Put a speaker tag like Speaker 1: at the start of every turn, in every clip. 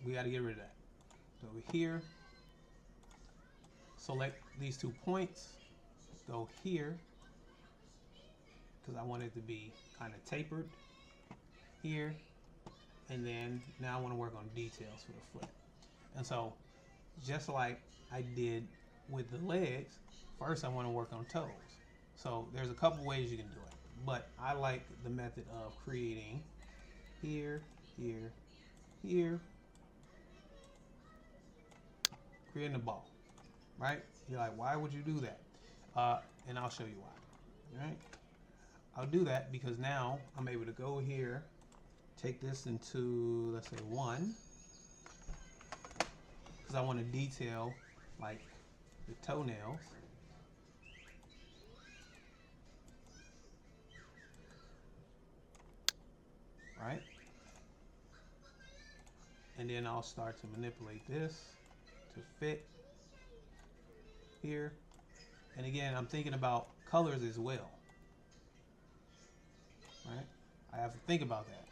Speaker 1: we got to get rid of that. So over here, select these 2 points, go here, because I want it to be kind of tapered here, and then now I want to work on details for the foot. And so just like I did with the legs, first I want to work on toes. So there's a couple ways you can do it, but I like the method of creating here, here, here, creating a ball, right? You're like, why would you do that? And I'll show you why. All right? I'll do that because now I'm able to go here, take this into, let's say 1, because I want to detail like the toenails. Right? And then I'll start to manipulate this to fit here. And again, I'm thinking about colors as well. Right? I have to think about that.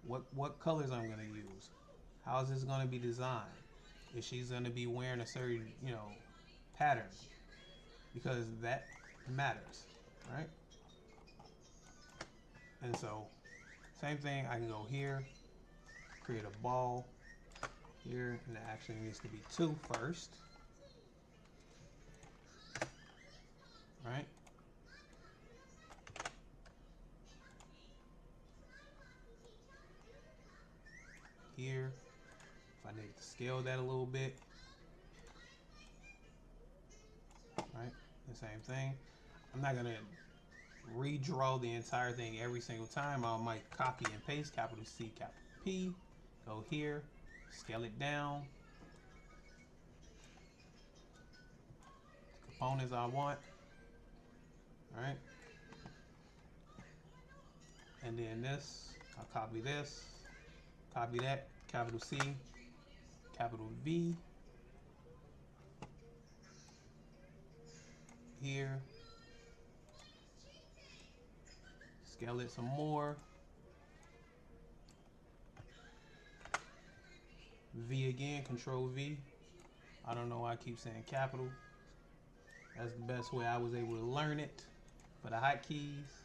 Speaker 1: What colors I'm going to use? How is this going to be designed? If she's going to be wearing a certain, pattern, because that matters, right? And so, same thing. I can go here, create a ball here, and it actually needs to be 2 first, right? Here, if I need to scale that a little bit, right? The same thing. I'm not gonna redraw the entire thing every single time. I might copy and paste, capital C, capital P, go here, scale it down, components I want, right? And then this, I'll copy this, copy that, capital C, capital V, here, scale it some more, V again, control V. I don't know why I keep saying capital. That's the best way I was able to learn it for the hotkeys,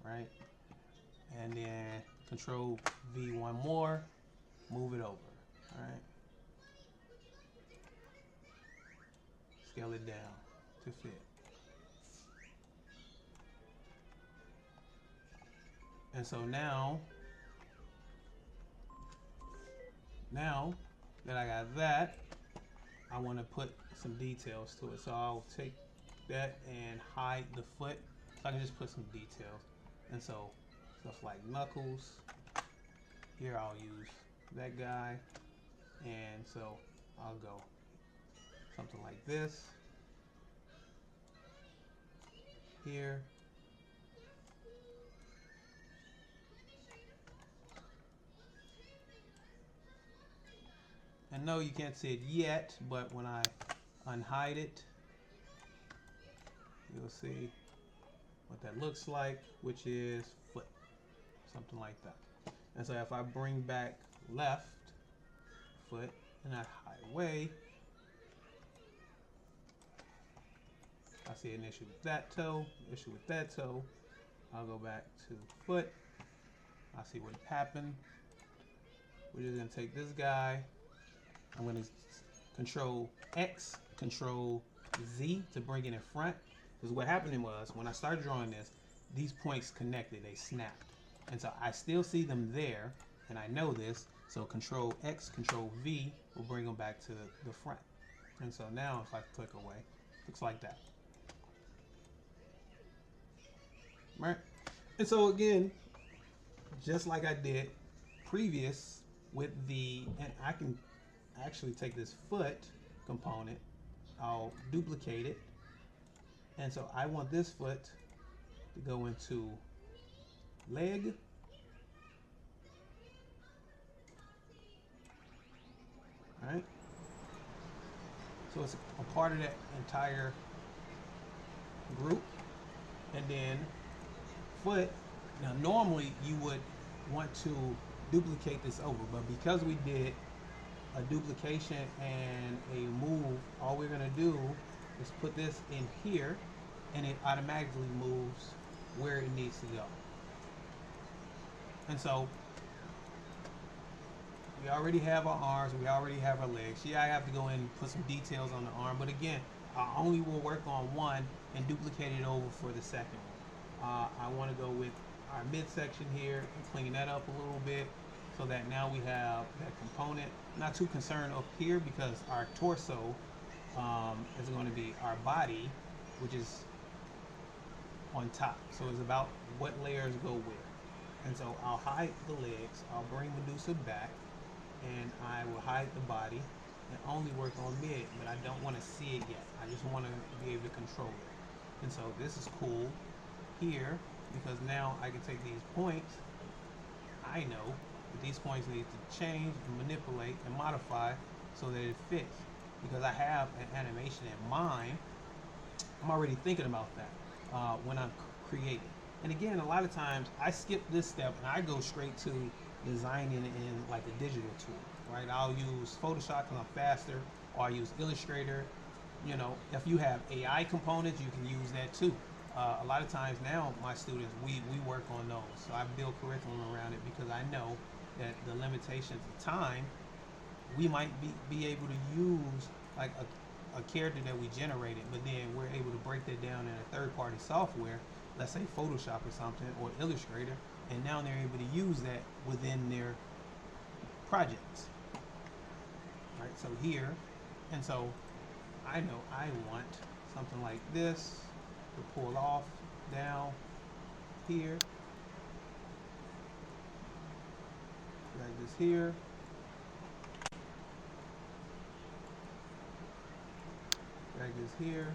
Speaker 1: right? And then control V one more, move it over, all right? Scale it down to fit. And so now that I got that, I want to put some details to it. So I'll take that and hide the foot, so I can just put some details. And so stuff like knuckles, here I'll use that guy, and so I'll go something like this here. And no, you can't see it yet, but when I unhide it, you'll see what that looks like, which is foot, something like that. And so if I bring back left foot and I hide away, I see an issue with that toe, issue with that toe. I'll go back to foot. I see what happened. We're just gonna take this guy. I'm gonna control X, control Z to bring it in front. Because what happened was, when I started drawing this, these points connected, they snapped. And so I still see them there, and I know this, so control X, control V will bring them back to the front. And so now if I click away, looks like that. Right? And so again, just like I did previous with and I can actually take this foot component, I'll duplicate it, and so I want this foot to go into leg, right? So it's a part of that entire group. And then foot, now normally you would want to duplicate this over. But because we did a duplication and a move, all we're gonna do is put this in here, and it automatically moves where it needs to go. And so we already have our arms, we already have our legs. Yeah, I have to go in and put some details on the arm, but again, I only will work on one and duplicate it over for the second one. I want to go with our midsection here and clean that up a little bit so that now we have that component. Not too concerned up here because our torso is going to be our body, which is on top. So it's about what layers go where. And so I'll hide the legs, I'll bring Medusa back, and I will hide the body and only work on mid, but I don't want to see it yet. I just want to be able to control it. And so this is cool here because now I can take these points. I know that these points need to change and manipulate and modify so that it fits. Because I have an animation in mind, I'm already thinking about that when I'm creating. And again, a lot of times I skip this step and I go straight to designing in like a digital tool, right? I'll use Photoshop because I'm faster, or I use Illustrator. You know, if you have AI components, you can use that too. A lot of times now, my students, we work on those. So I build curriculum around it because I know that the limitations of time, we might be able to use like a character that we generated, but then we're able to break that down in a third-party software, let's say Photoshop or something, or Illustrator, and now they're able to use that within their projects. Right, so here, and so I know I want something like this to pull off down here, like this here, drag this here.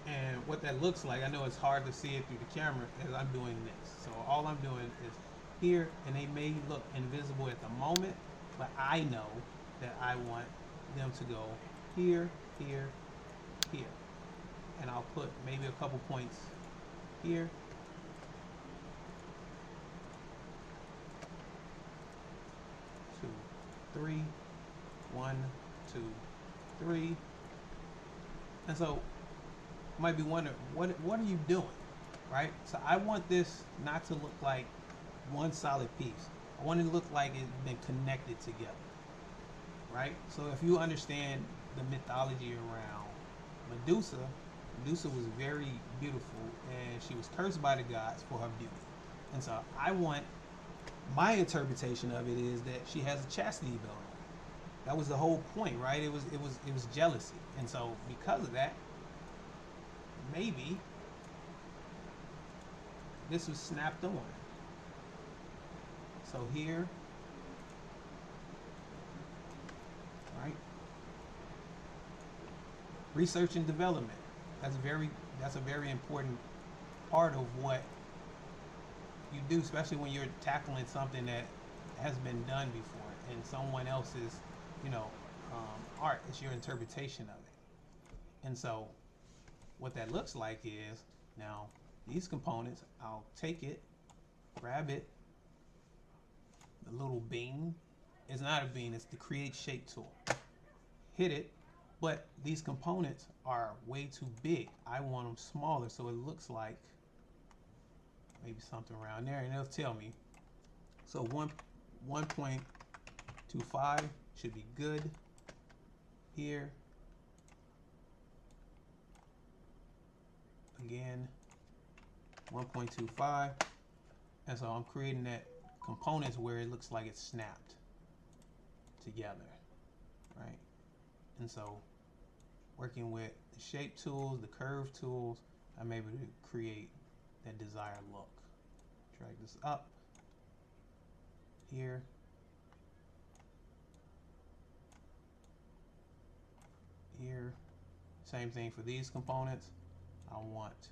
Speaker 1: And what that looks like, I know it's hard to see it through the camera as I'm doing this. So all I'm doing is here, and they may look invisible at the moment, but I know that I want them to go here, here, here. And I'll put maybe a couple points here. 2, 3, 1, 2, 3. And so you might be wondering, what are you doing, right? So I want this not to look like one solid piece. I want it to look like it's been connected together, right? So if you understand the mythology around Medusa, Medusa was very beautiful and she was cursed by the gods for her beauty. And so I want, my interpretation of it is that she has a chastity belt on. That was the whole point, right? It was jealousy. And so because of that, maybe this was snapped on. So here, right? Research and development. That's a very important part of what you do, especially when you're tackling something that has been done before and someone else's, art. It's your interpretation of it. And so what that looks like is, now these components, I'll take it, grab it, the little bean, it's not a bean, it's the create shape tool. Hit it, but these components are way too big. I want them smaller so it looks like maybe something around there, and it'll tell me. So 1.25 should be good here. Again, 1.25, and so I'm creating that components where it looks like it's snapped together, right? And so working with the shape tools, the curve tools, I'm able to create that desired look. Drag this up here. Here. Same thing for these components. I want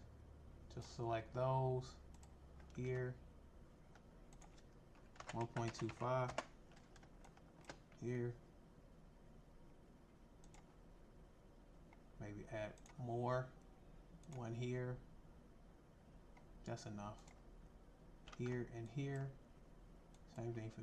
Speaker 1: to select those here. 1.25 here. Maybe add more. One here. That's enough. here and here. Same thing for